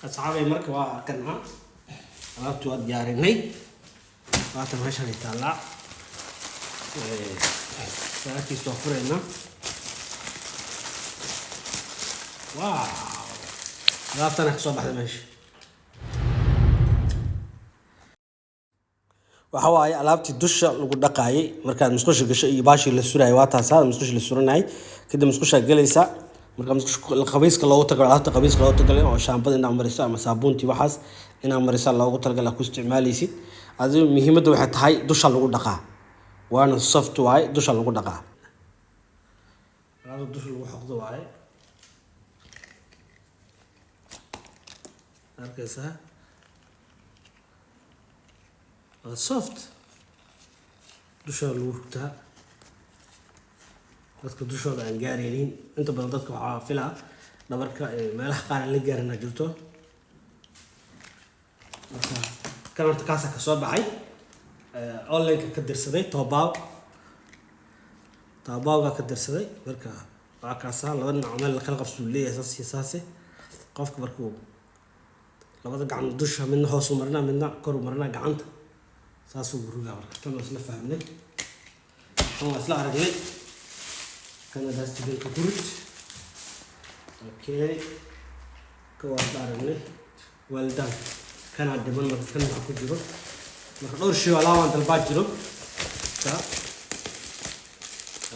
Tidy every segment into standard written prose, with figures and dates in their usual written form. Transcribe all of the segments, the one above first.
أصحابي مركوا كنا alaabtu waa diyaarinay waata meeshan ay taallaa saarkiisa waa furayna waaw alaabtana ka soo baxday meesha waxa waaye alaabtii dusha lagu dhaqaayay markaad musqusha gasho iyo baashi la suraay waa taas musqusha la suranay kadib musqusha galaysa marka musqusha qabayska loogu tago alaabta qabayska loogu tago oo shaambada inaa mariso ama saabuuntii waxaas inaa mariso loogu talagalay ku isticmaalaysid adigu muhiimadda waxay tahay dusha lagu dhaqaa waana soft waaye dusha lagu dhaqaa alaabta dusha lagu xoqdo waaye arkaysaa soft dusha lagu rugtaa dadka dushooda aan gaaraynin inta badan dadka waxaa filaa dhabarka meelaha qaar aan la gaarina jirto marka kan horta kaasa ka soo baxay online ka dirsaday taabawga ka dirsaday marka waa kaasa laba dhinac meel kala qabso leeyahay saasi qofka markuu labada gacan dusha midna hoos u marna midna kor u marna gacanta saasuu rugaa marka tan isla fahmnay tan isla aragnay kana daastigay ka kurid okay ka waa isla aragnay well done kana dhiman marka kan waxa ku jiro marka dhowr shay alaabaan dalbaa jiro ka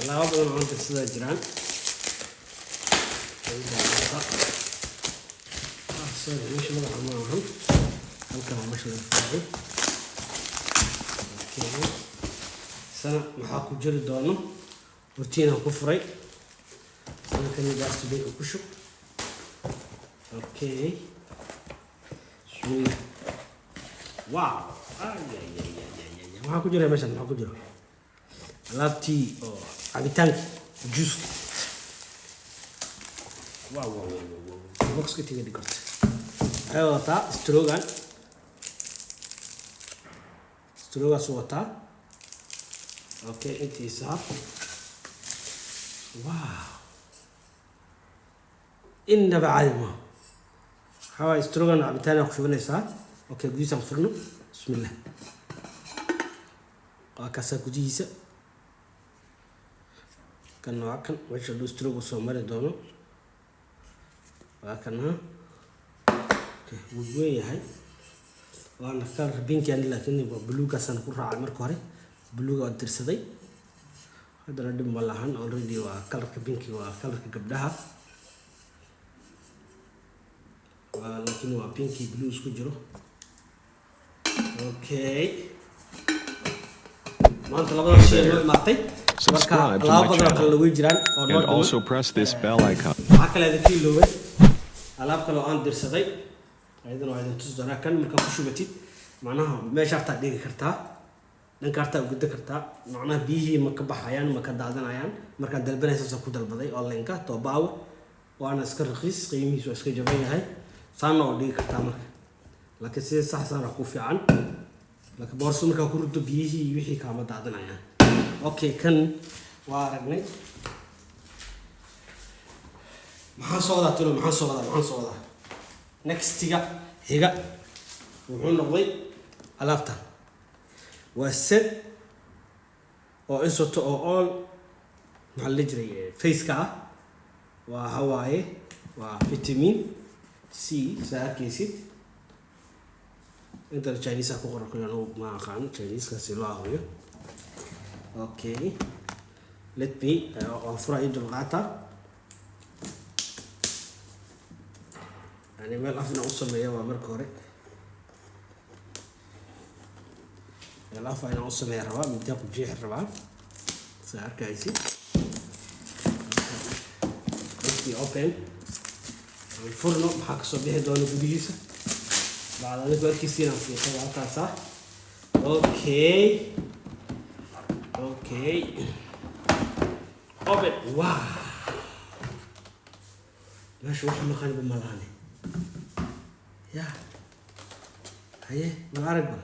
alaabo badan oo sida jiraan sorry مش مقطع معهم halkan waa meesha laga faaday sana maxaa ku jiri doono routine ku furay sana kan daastigay ku shub okay sweet wow maxaa ku jira meeshan maxaa ku jira alaabtii oo cabitaanka juice wow box ka tigay dhigto ayuu taa strogan sowata okay intiisa wow innaba caadi حواي استروغان عبتاني أخشبنا يسار أوكي جديسة مفرنو بسم الله وكاسا جديسة كان نوعكن وش اللي استروغ وسومر دونه وكانها أوكي وجوي هاي وأنا كار بينك يعني لكني بلو كاسن كورة على مركوري بلو قد ترسدي هذا ردم والله already وكلر بينك وكلر قبلها لكن هو بينكي بلوز كجرو اوكي ما انت لبدا شيء مارتي subscribe to my channel and also press this bell icon هكا هذا كيلو alaab kale oo aan dirsaday ayadana waa idin tus doonaa kan marka ku shubatid macnaha meesha aad dhigi kartaa dhanka aad u gudda kartaa macnaha biyihii ma ka baxayaan ma ka daadanayaan marka dalbanaysa ku dalbaday online ka toobaaw waana iska raqiis qiimihiisu iska jaban yahay saana oo dhigi kartaa marka laakiin si sax ah ku fiican laakiin boorso marka ku rudo biyihii wixii ka ma daadanayaan okay kan waa aragnay maxaa soo wada next-iga xiga wuxuu noqday alaabta waa set oo isoto oo all maxaa la jiray face-ka ah waa hawaaye waa vitamin C saarkiisid inta Chinese ku qoran inuu ma aqaan Chinese ka si loo aqriyo okay let me offer you the data يعني مال أفنى أصلا يا وامركوري الأفنى أنا أصلا يا ربع من تأكل جيح الربع سعر كايسي بس أوبن الفرن محاك صبيه دونه بديسة بعد ذلك بركي سينا في طبعا صح أوكي أوبن واو ماشي واحد مخاني بالملاني يا هاي بالعربي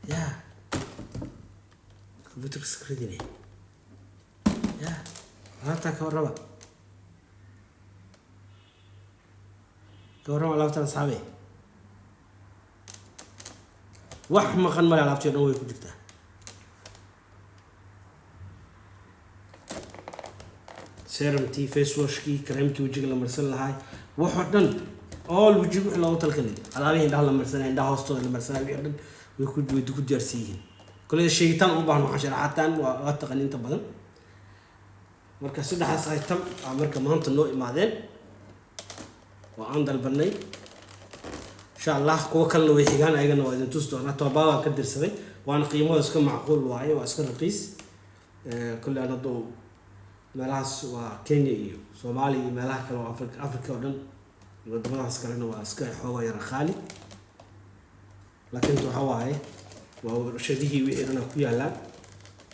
يا كمبيوتر سكريني يا هاتك وربا كورم alaabtan asxaabe wax maqan male alaabtii dhan way ku jirtaa serumtii face washkii creamkii wajiga la marsan lahaa wax oo dhan all wajiga wixii loogu talgalay alaabihii indhaha la marsanay indhaha hoostooda la marsanay wixii dhan way ku diyaarsan yihiin kulli sheegitaan u baahan waxaan sharaxataan waa taqaniinta badan marka saddexdaas item marka maanta noo imaadeen وأنا دلبني إن شاء الله كوا كلنا ويحيان أيضا وإذا تستو أنا توبا كدر سوي وأنا قيمة أسكن معقول واعي وأسكن رقيس كل أنا ضو ملاس وكينيا صومالي ملاك أفريقيا ودن يودمنا أسكرنا وأسكن حوا يرخالي لكن تو حواي وشديه ويرنا كويا لا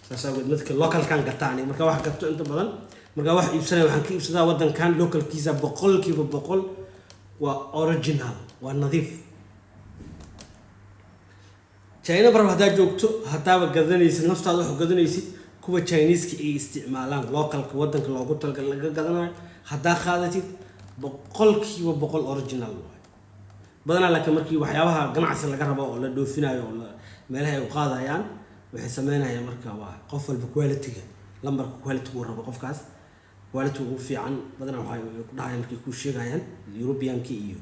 سأسوي مثل لوكال كان قطعني مركا واحد قطع أنت بدل مركا واحد يبصر وحن كيف سدا ودن كان لوكال كيسا بقول كيف بقول وأوريجينال والنظيف. China برا هذا جوكتو هذا بقدرنيس نفس هذا قدرنيس كوا Chinese كي استعمالان local كودن كلاقو تلقى قدرنا هذا خالتي بقول كيف بقول أوريجينال بدنا لكن مركي وحياها جماعة سلا قربوا ولا دوفينا ولا مالها وقاضي يعني وحسمينها يا مركا قفل بكواليتي لمبر كواليتي وربا قف كاس كواليتي وفي عن بدنا وحي كلها مركي كل شيء يعني يوروبيان كي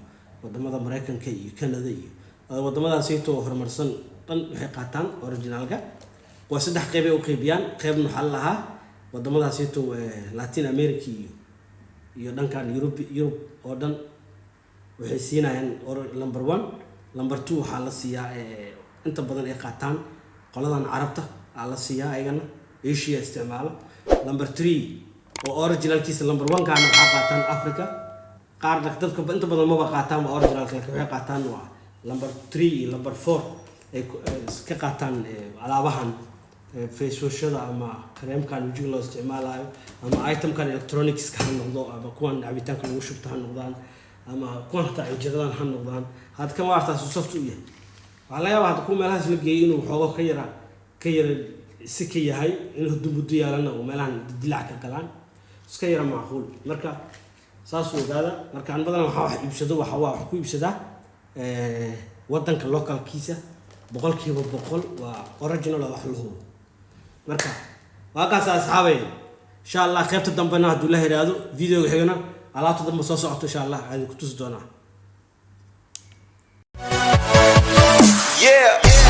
ودمada Mareykanka iyo Canada iyo wadamadaas ay too horumarsan tan waxay qaataan originalka waa saddex qayb ay u qaybiyaan qayb maxal lahaa wadamadaas ay too Latin America iyo dhankan Europe oo dhan waxay siinayaan number 1 number 2 waxa la siiyaa inta badan ay qaataan qoladan Carabta la siiyaa ayagana Asia isticmaalo number 3 oo originalkiisa number 1 kaana waxa qaataan Africa qaar dadka inta badan ma qaataan originalka waxay qaataan waa number 3 number 4 ay ka qaataan alaabahan face washada ama creamkan wajiga loo isticmaalayo ama itemkan electronics ka noqdo ama kuwan cabitaanka lagu shubto ha noqdaan ama kuwan taa injiradan ha noqdaan had ka waartaas soft u yahay waxa laga yaabaa ku meelahaas la geeyay inuu xogo ka yara si ka yahay inuu dubudu yeelana oo meelahan dilaac ka galaan iska yara macquul marka saas ogaada marka aan badan waxa iibsado waxa ku iibsada wadanka localkiisa boqolkiiba boqol waa original wax lagu marka waa kaas asxaabay insha Allah qaybta dambena haduu la hiraado video xigana alaabta dambe soo socoto insha Allah aan ku tusi doonaa. Yeah.